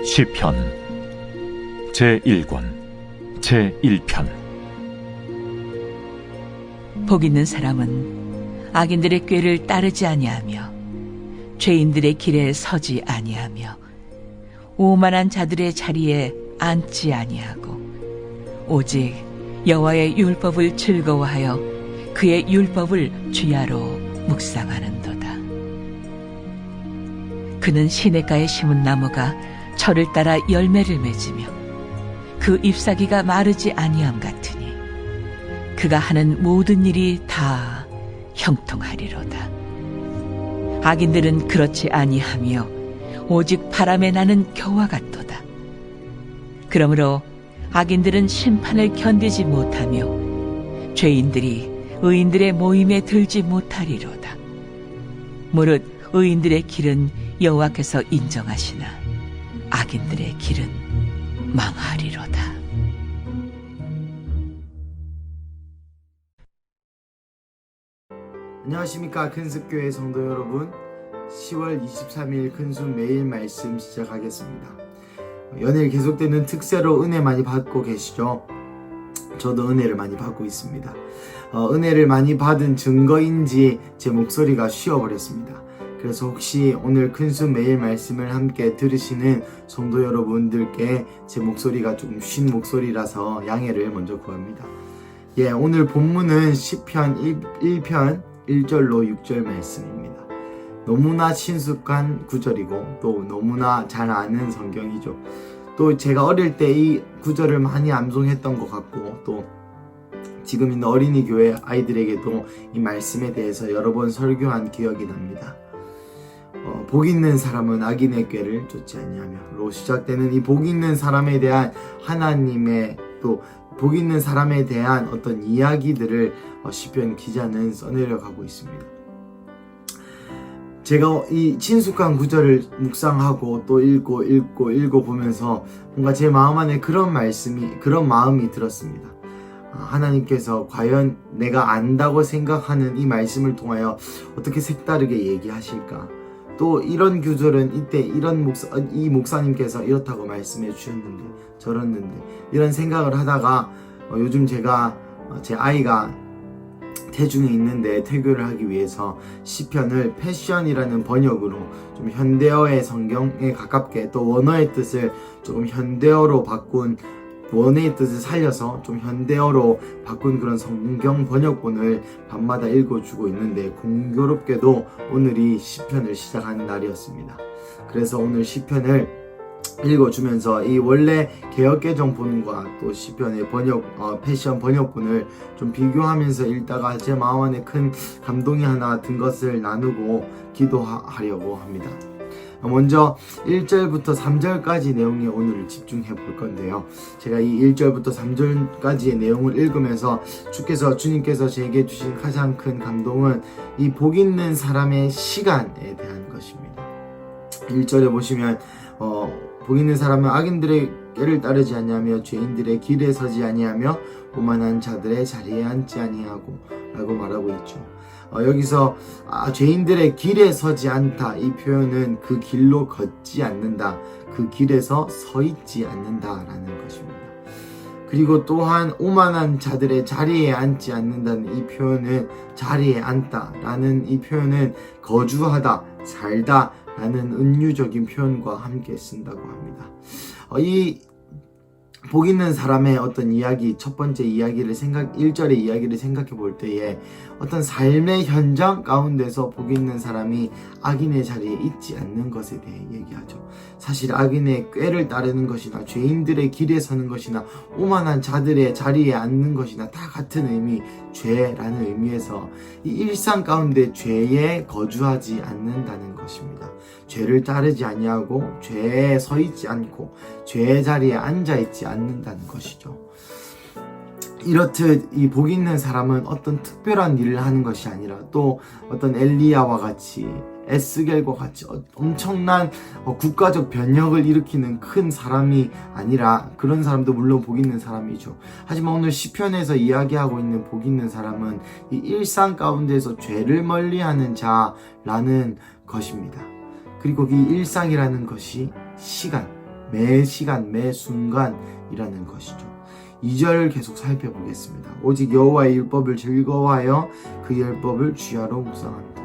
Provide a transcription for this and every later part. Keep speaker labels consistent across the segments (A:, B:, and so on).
A: 시편 제1권 제1편.
B: 복 있는 사람은 악인들의 꾀를 따르지 아니하며 죄인들의 길에 서지 아니하며 오만한 자들의 자리에 앉지 아니하고 오직 여호와의 율법을 즐거워하여 그의 율법을 주야로 묵상하는도다. 그는 시냇가에 심은 나무가 철을 따라 열매를 맺으며 그 잎사귀가 마르지 아니함 같으니 그가 하는 모든 일이 다 형통하리로다. 악인들은 그렇지 아니하며 오직 바람에 나는 겨와 같도다. 그러므로 악인들은 심판을 견디지 못하며 죄인들이 의인들의 모임에 들지 못하리로다. 무릇 의인들의 길은 여호와께서 인정하시나 악인들의 길은 망하리로다.
C: 안녕하십니까, 근습교회 성도 여러분. 10월 23일 근수 매일 말씀 시작하겠습니다. 연일 계속되는 특세로 은혜 많이 받고 계시죠? 저도 은혜를 많이 받고 있습니다. 은혜를 많이 받은 증거인지 제 목소리가 쉬어버렸습니다. 그래서 혹시 오늘 근수 매일 말씀을 함께 들으시는 성도 여러분들께 제 목소리가 조금 쉰 목소리라서 양해를 먼저 구합니다. 오늘 본문은 시편 1편 1절로 6절 말씀입니다. 너무나 친숙한 구절이고 또 너무나 잘 아는 성경이죠. 또 제가 어릴 때 이 구절을 많이 암송했던 것 같고 또 지금 있는 어린이 교회 아이들에게도 이 말씀에 대해서 여러 번 설교한 기억이 납니다. 복 있는 사람은 악인의 꾀를 쫓지 아니하며로 시작되는 이 복 있는 사람에 대한 하나님의 또 복 있는 사람에 대한 어떤 이야기들을 시편 기자는 써내려가고 있습니다. 제가 이 친숙한 구절을 묵상하고 또 읽고 보면서 뭔가 제 마음 안에 그런 마음이 들었습니다. 하나님께서 과연 내가 안다고 생각하는 이 말씀을 통하여 어떻게 색다르게 얘기하실까? 또 이런 구절은 이때 이 목사님께서 이렇다고 말씀해 주셨는데 저랬는데 이런 생각을 하다가 요즘 제가 제 아이가 태중에 있는데 태교를 하기 위해서 시편을 패션이라는 번역으로 좀 현대어의 성경에 가깝게 또 원어의 뜻을 조금 현대어로 바꾼 원어의 뜻을 살려서 좀 현대어로 바꾼 그런 성경 번역본을 밤마다 읽어주고 있는데 공교롭게도 오늘이 시편을 시작하는 날이었습니다. 그래서 오늘 시편을 읽어주면서 이 원래 개역개정본과 또 시편의 패션 번역본을 좀 비교하면서 읽다가 제 마음 안에 큰 감동이 하나 든 것을 나누고 기도하려고 합니다. 먼저 1절부터 3절까지 내용에 오늘 집중해 볼 건데요. 제가 이 1절부터 3절까지의 내용을 읽으면서 주님께서 제게 주신 가장 큰 감동은 이 복 있는 사람의 시간에 대한 것입니다. 1절에 보시면 복 있는 사람은 악인들의 꾀를 따르지 아니하며 죄인들의 길에 서지 아니하며 오만한 자들의 자리에 앉지 아니하고 라고 말하고 있죠. 여기서 죄인들의 길에 서지 않다, 이 표현은 그 길로 걷지 않는다, 그 길에서 서 있지 않는다 라는 것입니다. 그리고 또한 오만한 자들의 자리에 앉지 않는다는 이 표현은 자리에 앉다 라는 이 표현은 거주하다, 살다 라는 은유적인 표현과 함께 쓴다고 합니다. 이 복 있는 사람의 어떤 이야기, 첫 번째 이야기를 1절의 이야기를 생각해 볼 때에 어떤 삶의 현장 가운데서 복 있는 사람이 악인의 자리에 있지 않는 것에 대해 얘기하죠. 사실 악인의 꾀를 따르는 것이나 죄인들의 길에 서는 것이나 오만한 자들의 자리에 앉는 것이나 다 같은 의미, 죄라는 의미에서 이 일상 가운데 죄에 거주하지 않는다는 것입니다. 죄를 따르지 아니하고 죄에 서 있지 않고 죄의 자리에 앉아 있지 않는다는 것이죠. 이렇듯 이 복 있는 사람은 어떤 특별한 일을 하는 것이 아니라 또 어떤 엘리야와 같이 에스겔과 같이 엄청난 국가적 변혁을 일으키는 큰 사람이 아니라, 그런 사람도 물론 복 있는 사람이죠. 하지만 오늘 시편에서 이야기하고 있는 복 있는 사람은 이 일상 가운데서 죄를 멀리하는 자라는 것입니다. 그리고 이 일상이라는 것이 시간, 매 시간 매 순간이라는 것이죠. 2절 계속 살펴보겠습니다. 오직 여호와의 율법을 즐거워하여 그 율법을 주야로 묵상합니다.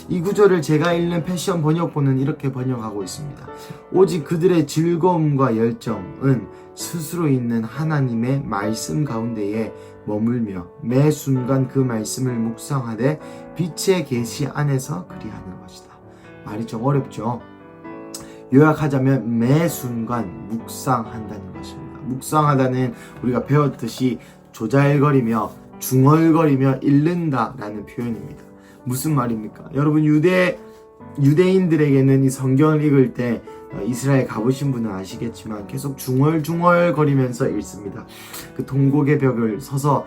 C: 이 구절을 제가 읽는 패션 번역본은 이렇게 번역하고 있습니다. 오직 그들의 즐거움과 열정은 스스로 있는 하나님의 말씀 가운데에 머물며 매 순간 그 말씀을 묵상하되 빛의 계시 안에서 그리하는 것이다. 말이 좀 어렵죠? 요약하자면 매 순간 묵상한다는 것입니다. 묵상하다는 우리가 배웠듯이 조잘거리며 중얼거리며 읽는다라는 표현입니다. 무슨 말입니까? 여러분 유대인들에게는 이 성경을 읽을 때 이스라엘 가보신 분은 아시겠지만 계속 중얼중얼거리면서 읽습니다. 그 동곡의 벽을 서서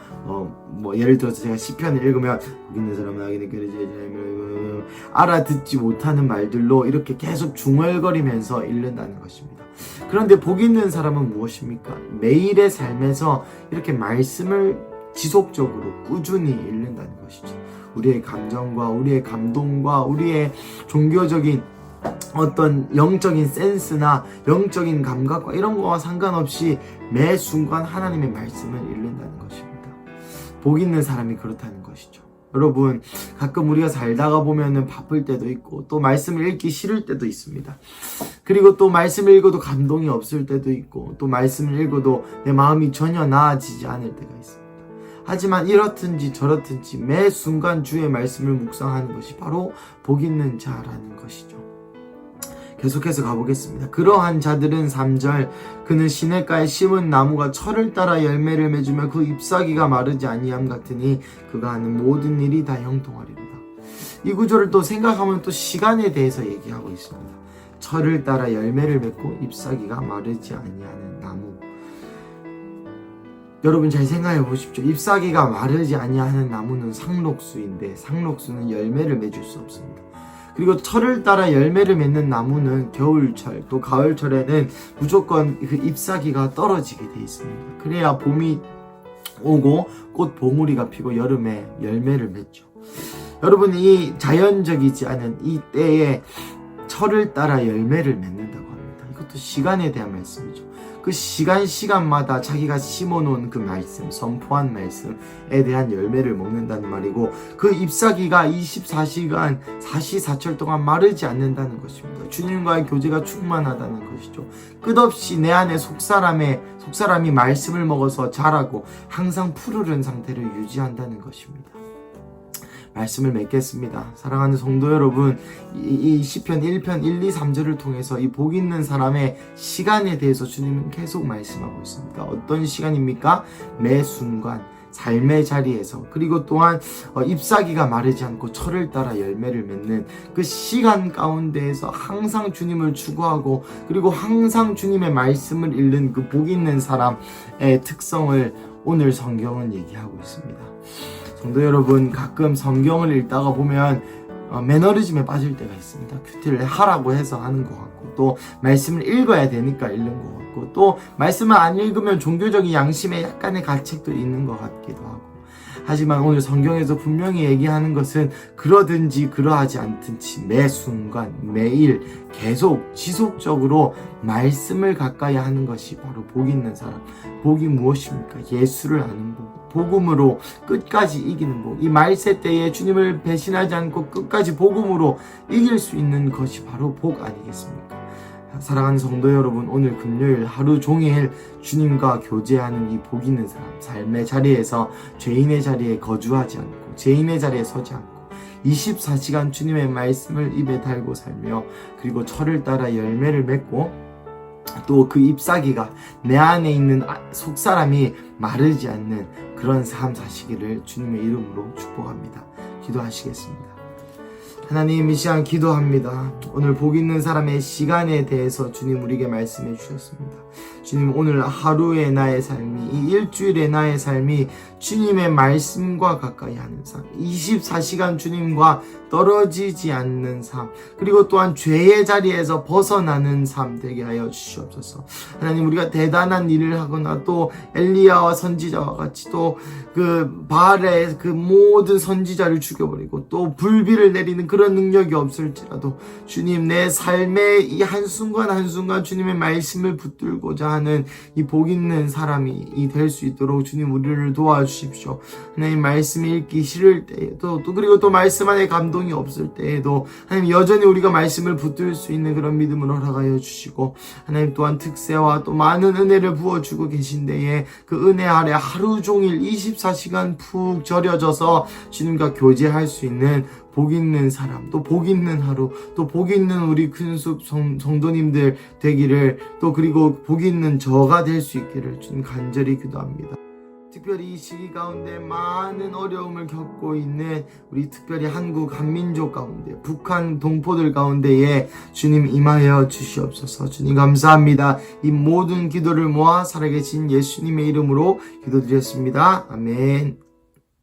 C: 예를 들어서 제가 시편을 읽으면 거기 있는 사람은 악인의 꾀를 알아듣지 못하는 말들로 이렇게 계속 중얼거리면서 읽는다는 것입니다. 그런데 복 있는 사람은 무엇입니까? 매일의 삶에서 이렇게 말씀을 지속적으로 꾸준히 읽는다는 것이죠. 우리의 감정과 우리의 감동과 우리의 종교적인 어떤 영적인 센스나 영적인 감각과 이런 거와 상관없이 매 순간 하나님의 말씀을 읽는다는 것입니다. 복 있는 사람이 그렇다는 것이죠. 여러분, 가끔 우리가 살다가 보면은 바쁠 때도 있고 또 말씀을 읽기 싫을 때도 있습니다. 그리고 또 말씀을 읽어도 감동이 없을 때도 있고 또 말씀을 읽어도 내 마음이 전혀 나아지지 않을 때가 있습니다. 하지만 이렇든지 저렇든지 매 순간 주의 말씀을 묵상하는 것이 바로 복 있는 자라는 것이죠. 계속해서 가보겠습니다. 그러한 자들은 3절 그는 시냇가에 심은 나무가 철을 따라 열매를 맺으며 그 잎사귀가 마르지 아니함 같으니 그가 하는 모든 일이 다 형통하리로다. 이 구절을 또 생각하면 또 시간에 대해서 얘기하고 있습니다. 철을 따라 열매를 맺고 잎사귀가 마르지 아니하는 나무. 여러분 잘 생각해 보십시오. 잎사귀가 마르지 아니하는 나무는 상록수인데 상록수는 열매를 맺을 수 없습니다. 그리고 철을 따라 열매를 맺는 나무는 겨울철 또 가을철에는 무조건 그 잎사귀가 떨어지게 돼 있습니다. 그래야 봄이 오고 꽃 봉우리가 피고 여름에 열매를 맺죠. 여러분 이 자연적이지 않은 이 때에 철을 따라 열매를 맺는다고 합니다. 이것도 시간에 대한 말씀이죠. 그 시간마다 자기가 심어놓은 그 말씀, 선포한 말씀에 대한 열매를 먹는다는 말이고 그 잎사귀가 24시간, 44철 동안 마르지 않는다는 것입니다. 주님과의 교제가 충만하다는 것이죠. 끝없이 내 안에 속사람이 말씀을 먹어서 자라고 항상 푸르른 상태를 유지한다는 것입니다. 말씀을 맺겠습니다. 사랑하는 성도 여러분, 이 시편 1편 1, 2, 3절을 통해서 이 복 있는 사람의 시간에 대해서 주님은 계속 말씀하고 있습니다. 어떤 시간입니까? 매 순간 삶의 자리에서 그리고 또한 잎사귀가 마르지 않고 철을 따라 열매를 맺는 그 시간 가운데에서 항상 주님을 추구하고 그리고 항상 주님의 말씀을 읽는 그 복 있는 사람의 특성을 오늘 성경은 얘기하고 있습니다. 성도 여러분, 가끔 성경을 읽다가 보면 매너리즘에 빠질 때가 있습니다. 큐티를 하라고 해서 하는 것 같고 또 말씀을 읽어야 되니까 읽는 것 같고 또 말씀을 안 읽으면 종교적인 양심에 약간의 가책도 있는 것 같기도 하고 하지만 오늘 성경에서 분명히 얘기하는 것은 그러든지 그러하지 않든지 매 순간 매일 계속 지속적으로 말씀을 가까이 하는 것이 바로 복 있는 사람. 복이 무엇입니까? 예수를 아는 복, 복음으로 끝까지 이기는 복. 이 말세 때에 주님을 배신하지 않고 끝까지 복음으로 이길 수 있는 것이 바로 복 아니겠습니까? 사랑하는 성도 여러분, 오늘 금요일 하루 종일 주님과 교제하는 이 복 있는 사람, 삶의 자리에서 죄인의 자리에 거주하지 않고 죄인의 자리에 서지 않고 24시간 주님의 말씀을 입에 달고 살며 그리고 철을 따라 열매를 맺고 또 그 잎사귀가 내 안에 있는 속사람이 마르지 않는 그런 삶 사시기를 주님의 이름으로 축복합니다. 기도하시겠습니다. 하나님, 이 시간 기도합니다. 오늘 복 있는 사람의 시간에 대해서 주님 우리에게 말씀해 주셨습니다. 주님, 오늘 하루의 나의 삶이, 이 일주일의 나의 삶이 주님의 말씀과 가까이 하는 삶, 24시간 주님과 떨어지지 않는 삶, 그리고 또한 죄의 자리에서 벗어나는 삶 되게 하여 주시옵소서. 하나님, 우리가 대단한 일을 하거나 또 엘리야와 선지자와 같이 또 그 바알의 그 모든 선지자를 죽여버리고 또 불비를 내리는 그런 능력이 없을지라도 주님, 내 삶의 이 한순간 한순간 주님의 말씀을 붙들고자 하는 이 복 있는 사람이 될 수 있도록 주님 우리를 도와주십시오. 하나님, 말씀이 읽기 싫을 때에도 그리고 또 말씀 안에 감동이 없을 때에도 하나님 여전히 우리가 말씀을 붙들 수 있는 그런 믿음을 허락하여 주시고, 하나님 또한 특세와 또 많은 은혜를 부어주고 계신 데에 그 은혜 아래 하루 종일 24시간 푹 절여져서 주님과 교제할 수 있는 복 있는 사람, 또 복 있는 하루, 또 복 있는 우리 큰숲 성도님들 되기를, 또 그리고 복 있는 저가 될 수 있기를 주님 간절히 기도합니다. 특별히 이 시기 가운데 많은 어려움을 겪고 있는 우리 특별히 한국 한민족 가운데, 북한 동포들 가운데에 주님 임하여 주시옵소서. 주님 감사합니다. 이 모든 기도를 모아 살아계신 예수님의 이름으로 기도드렸습니다. 아멘.